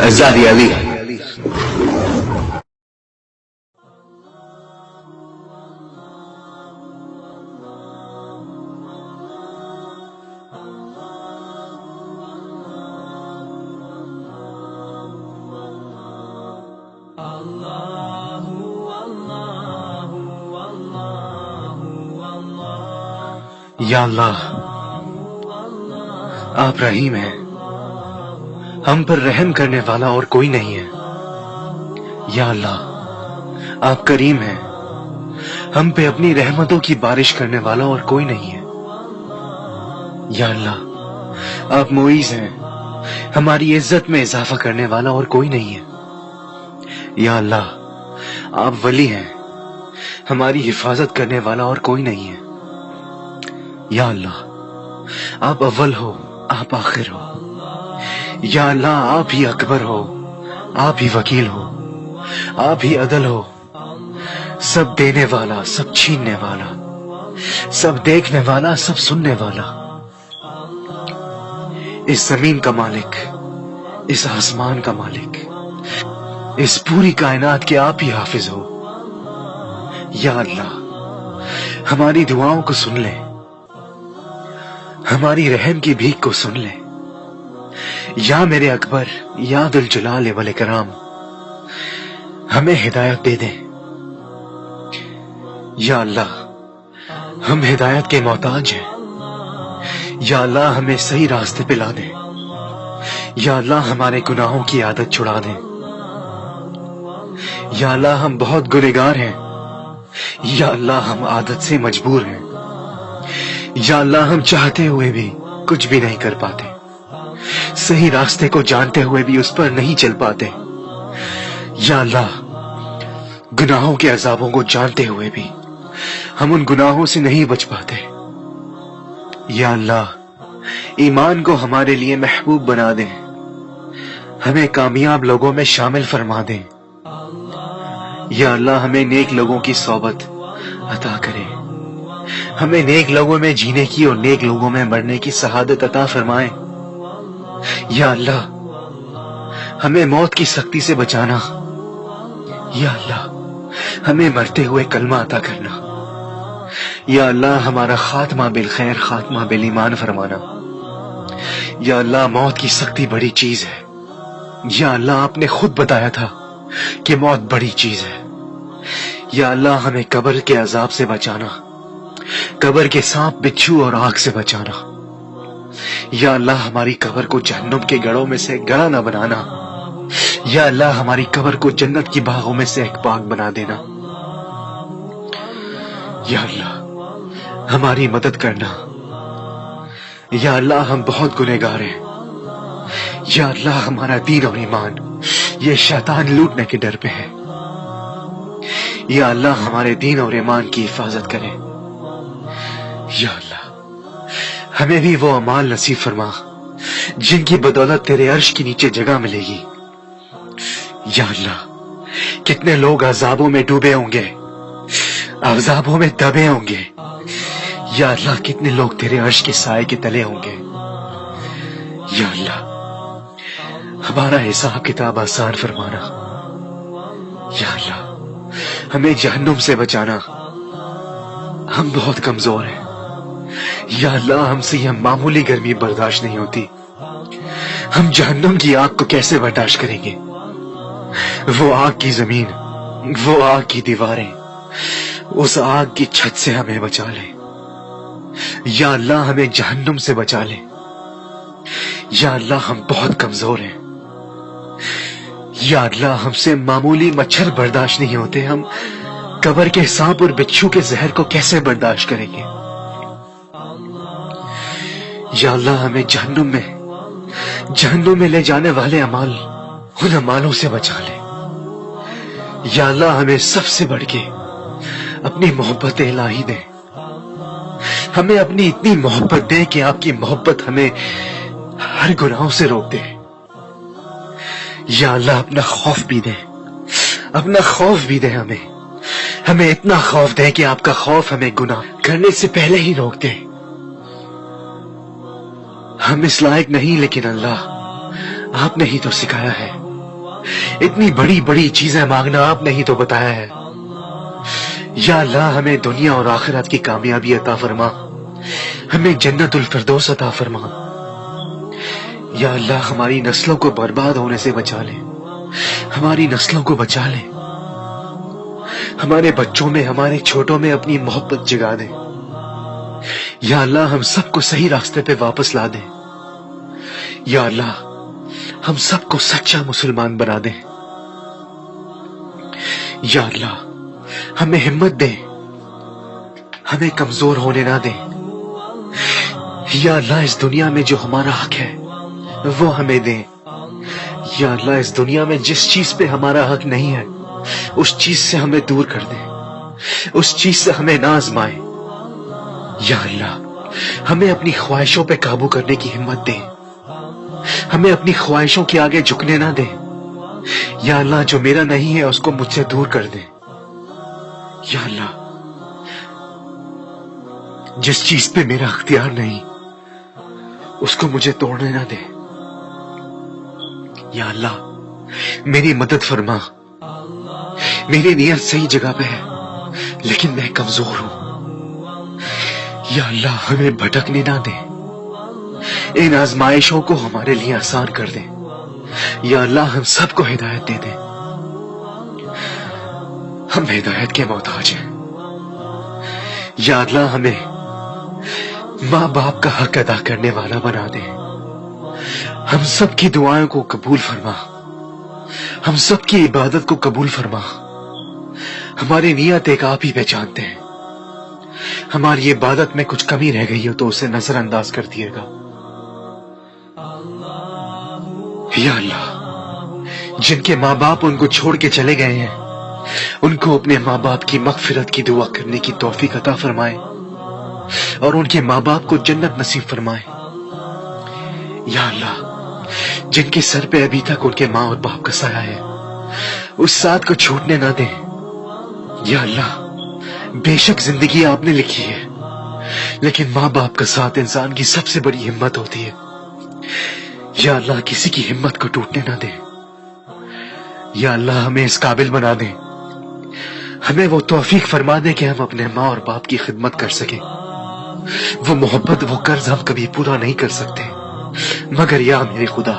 الزاهدي علي. یا اللہ آپ رحیم ہیں، ہم پر رحم کرنے والا اور کوئی نہیں ہے۔ یا اللہ آپ کریم ہیں، ہم پہ اپنی رحمتوں کی بارش کرنے والا اور کوئی نہیں ہے۔ یا اللہ آپ معیز ہیں، ہماری عزت میں اضافہ کرنے والا اور کوئی نہیں ہے۔ یا اللہ آپ ولی ہیں، ہماری حفاظت کرنے والا اور کوئی نہیں ہے۔ یا اللہ آپ اول ہو، آپ آخر ہو۔ یا اللہ آپ ہی اکبر ہو، آپ ہی وکیل ہو، آپ ہی عدل ہو، سب دینے والا، سب چھیننے والا، سب دیکھنے والا، سب سننے والا، اس زمین کا مالک، اس آسمان کا مالک، اس پوری کائنات کے آپ ہی حافظ ہو۔ یا اللہ ہماری دعاؤں کو سن لے، ہماری رحم کی بھیک کو سن لے۔ یا میرے اکبر، یا ذو الجلال والاکرام ہمیں ہدایت دے دیں۔ یا اللہ ہم ہدایت کے محتاج ہیں، یا اللہ ہمیں صحیح راستے پہ لا دیں۔ یا اللہ ہمارے گناہوں کی عادت چھڑا دیں۔ یا اللہ ہم بہت گنہگار ہیں، یا اللہ ہم عادت سے مجبور ہیں۔ یا اللہ ہم چاہتے ہوئے بھی کچھ بھی نہیں کر پاتے، صحیح راستے کو جانتے ہوئے بھی اس پر نہیں چل پاتے۔ یا اللہ گناہوں کے عذابوں کو جانتے ہوئے بھی ہم ان گناہوں سے نہیں بچ پاتے۔ یا اللہ ایمان کو ہمارے لیے محبوب بنا دیں، ہمیں کامیاب لوگوں میں شامل فرما دیں۔ یا اللہ ہمیں نیک لوگوں کی صحبت عطا کرے، ہمیں نیک لوگوں میں جینے کی اور نیک لوگوں میں مرنے کی سعادت عطا فرمائے۔ یا اللہ ہمیں موت کی سختی سے بچانا۔ یا اللہ ہمیں مرتے ہوئے کلمہ عطا کرنا۔ یا اللہ ہمارا خاتمہ بالخیر، خاتمہ بالایمان فرمانا۔ یا اللہ موت کی سختی بڑی چیز ہے۔ یا اللہ آپ نے خود بتایا تھا کہ موت بڑی چیز ہے۔ یا اللہ ہمیں قبر کے عذاب سے بچانا، قبر کے سانپ، بچھو اور آگ سے بچانا۔ یا اللہ ہماری قبر کو جہنم کے گڑھوں میں سے گڑھا نہ بنانا۔ یا اللہ ہماری قبر کو جنت کی باغوں میں سے ایک باغ بنا دینا۔ یا اللہ ہماری مدد کرنا۔ یا اللہ ہم بہت گنہگار ہیں۔ یا اللہ ہمارا دین اور ایمان یہ شیطان لوٹنے کے ڈر پہ ہے۔ یا اللہ ہمارے دین اور ایمان کی حفاظت کرے۔ یا اللہ ہمیں بھی وہ اعمال نصیب فرما جن کی بدولت تیرے عرش کے نیچے جگہ ملے گی۔ یا اللہ کتنے لوگ عذابوں میں ڈوبے ہوں گے، عذابوں میں دبے ہوں گے۔ یا اللہ کتنے لوگ تیرے عرش کے سائے کے تلے ہوں گے۔ یا اللہ ہمارا حساب کتاب آسان فرمانا۔ یا اللہ ہمیں جہنم سے بچانا، ہم بہت کمزور ہیں۔ یا اللہ ہم سے یہ معمولی گرمی برداشت نہیں ہوتی، ہم جہنم کی آگ کو کیسے برداشت کریں گے؟ وہ آگ کی زمین، وہ آگ کی دیواریں، اس آگ کی چھت سے ہمیں بچا لے۔ یا اللہ ہمیں جہنم سے بچا لے۔ یا اللہ ہم بہت کمزور ہیں۔ یا اللہ ہم سے معمولی مچھر برداشت نہیں ہوتے، ہم قبر کے سانپ اور بچھو کے زہر کو کیسے برداشت کریں گے؟ یا اللہ ہمیں جہنم میں لے جانے والے اعمال، ان اعمالوں سے بچا لے۔ یا اللہ ہمیں سب سے بڑھ کے اپنی محبت الہی دے، ہمیں اپنی اتنی محبت دے کہ آپ کی محبت ہمیں ہر گناہوں سے روک دے۔ یا اللہ اپنا خوف بھی دے، اپنا خوف بھی دے ہمیں اتنا خوف دے کہ آپ کا خوف ہمیں گناہ کرنے سے پہلے ہی روک دے۔ ہم اس لائق نہیں، لیکن اللہ آپ نے ہی تو سکھایا ہے اتنی بڑی بڑی چیزیں مانگنا آپ نے ہی تو بتایا ہے. یا اللہ ہمیں دنیا اور آخرت کی کامیابی عطا فرما, ہمیں جنت الفردوس عطا فرما. یا اللہ ہماری نسلوں کو برباد ہونے سے بچا لے, ہماری نسلوں کو بچا لے, ہمارے بچوں میں ہمارے چھوٹوں میں اپنی محبت جگا دے. یا اللہ ہم سب کو صحیح راستے پہ واپس لا دے. یا اللہ ہم سب کو سچا مسلمان بنا دے. یا اللہ ہمیں ہمت دے, ہمیں کمزور ہونے نہ دے. یا اللہ اس دنیا میں جو ہمارا حق ہے وہ ہمیں دے. یا اللہ اس دنیا میں جس چیز پہ ہمارا حق نہیں ہے اس چیز سے ہمیں دور کر دے, اس چیز سے ہمیں نہ آزمائے. یا اللہ ہمیں اپنی خواہشوں پہ قابو کرنے کی ہمت دے, ہمیں اپنی خواہشوں کے آگے جھکنے نہ دے. یا اللہ جو میرا نہیں ہے اس کو مجھ سے دور کر دے. یا اللہ جس چیز پہ میرا اختیار نہیں اس کو مجھے توڑنے نہ دے. یا اللہ میری مدد فرما, میری نیت صحیح جگہ پہ ہے لیکن میں کمزور ہوں. یا اللہ ہمیں بھٹکنے نہ دے, ان آزمائشوں کو ہمارے لیے آسان کر دے. یا اللہ ہم سب کو ہدایت دے دے, ہم ہدایت کے محتاج ہیں. یا اللہ ہمیں ماں باپ کا حق ادا کرنے والا بنا دے. ہم سب کی دعائیں کو قبول فرما, ہم سب کی عبادت کو قبول فرما. ہماری نیت ایک آپ ہی پہچانتے ہیں, ہماری عبادت میں کچھ کمی رہ گئی ہو تو اسے نظر انداز کر دیے گا. یا اللہ جن کے ماں باپ ان کو چھوڑ کے چلے گئے ہیں ان کو اپنے ماں باپ کی مغفرت کی دعا کرنے کی توفیق عطا فرمائے اور ان کے ماں باپ کو جنت نصیب فرمائے. یا اللہ جن کے سر پہ ابھی تک ان کے ماں اور باپ کا سایہ ہے اس ساتھ کو چھوٹنے نہ دیں. یا اللہ بے شک زندگی آپ نے لکھی ہے لیکن ماں باپ کا ساتھ انسان کی سب سے بڑی ہمت ہوتی ہے. یا اللہ کسی کی ہمت کو ٹوٹنے نہ دے. یا اللہ ہمیں اس قابل بنا دے, ہمیں وہ توفیق فرما دے کہ ہم اپنے ماں اور باپ کی خدمت کر سکیں. وہ محبت وہ قرض ہم کبھی پورا نہیں کر سکتے مگر یا میرے خدا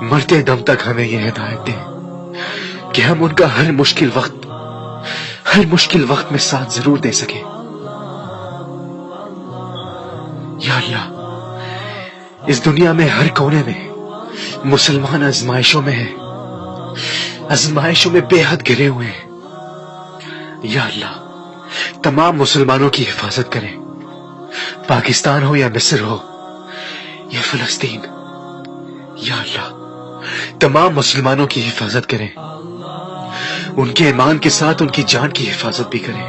مرتے دم تک ہمیں یہ ہدایت دے کہ ہم ان کا ہر مشکل وقت میں ساتھ ضرور دے سکیں. یا اللہ اس دنیا میں ہر کونے میں مسلمان آزمائشوں میں ہے, آزمائشوں میں بے حد گرے ہوئے ہیں. یا اللہ تمام مسلمانوں کی حفاظت کریں, پاکستان ہو یا مصر ہو یا فلسطین. یا اللہ تمام مسلمانوں کی حفاظت کریں, ان کے ایمان کے ساتھ ان کی جان کی حفاظت بھی کریں.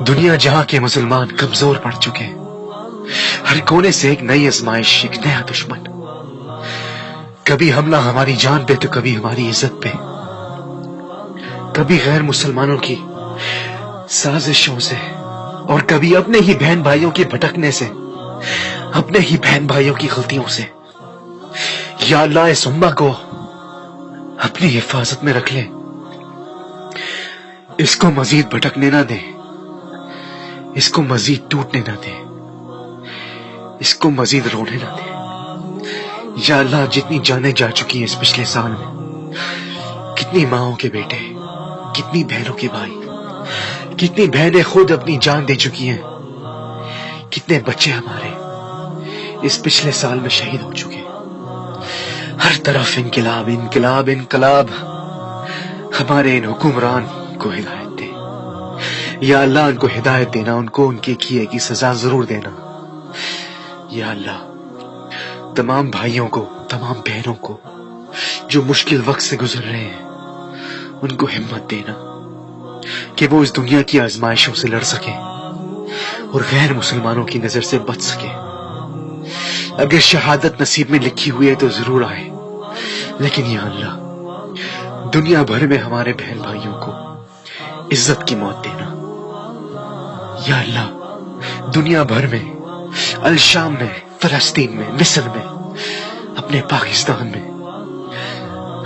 دنیا جہاں کے مسلمان کمزور پڑ چکے ہیں, ہر کونے سے ایک نئی آزمائش, ایک نیا دشمن, کبھی حملہ ہماری جان پہ تو کبھی ہماری عزت پہ, کبھی غیر مسلمانوں کی سازشوں سے اور کبھی اپنے ہی بہن بھائیوں کے بھٹکنے سے, اپنے ہی بہن بھائیوں کی غلطیوں سے. یا اللہ اس امہ کو اپنی حفاظت میں رکھ لے, اس کو مزید بھٹکنے نہ دے, اس کو مزید ٹوٹنے نہ دے, اس کو مزید رونے نہ دے. یا اللہ جتنی جانیں جا چکی ہیں اس پچھلے سال میں, کتنی ماؤں کے بیٹے, کتنی بہنوں کے بھائی, کتنی بہنیں خود اپنی جان دے چکی ہیں, کتنے بچے ہمارے اس پچھلے سال میں شہید ہو چکے. ہر طرف انقلاب انقلاب انقلاب. ہمارے ان حکمران کو ہدایت دے. یا اللہ ان کو ہدایت دینا, ان کو ان کے کیے کی سزا ضرور دینا. یا اللہ تمام بھائیوں کو, تمام بہنوں کو جو مشکل وقت سے گزر رہے ہیں ان کو ہمت دینا کہ وہ اس دنیا کی آزمائشوں سے لڑ سکیں اور غیر مسلمانوں کی نظر سے بچ سکیں. اگر شہادت نصیب میں لکھی ہوئی ہے تو ضرور آئے, لیکن یا اللہ دنیا بھر میں ہمارے بہن بھائیوں کو عزت کی موت دینا. یا اللہ دنیا بھر میں, الشام میں, فلسطین میں, مصر میں, اپنے پاکستان میں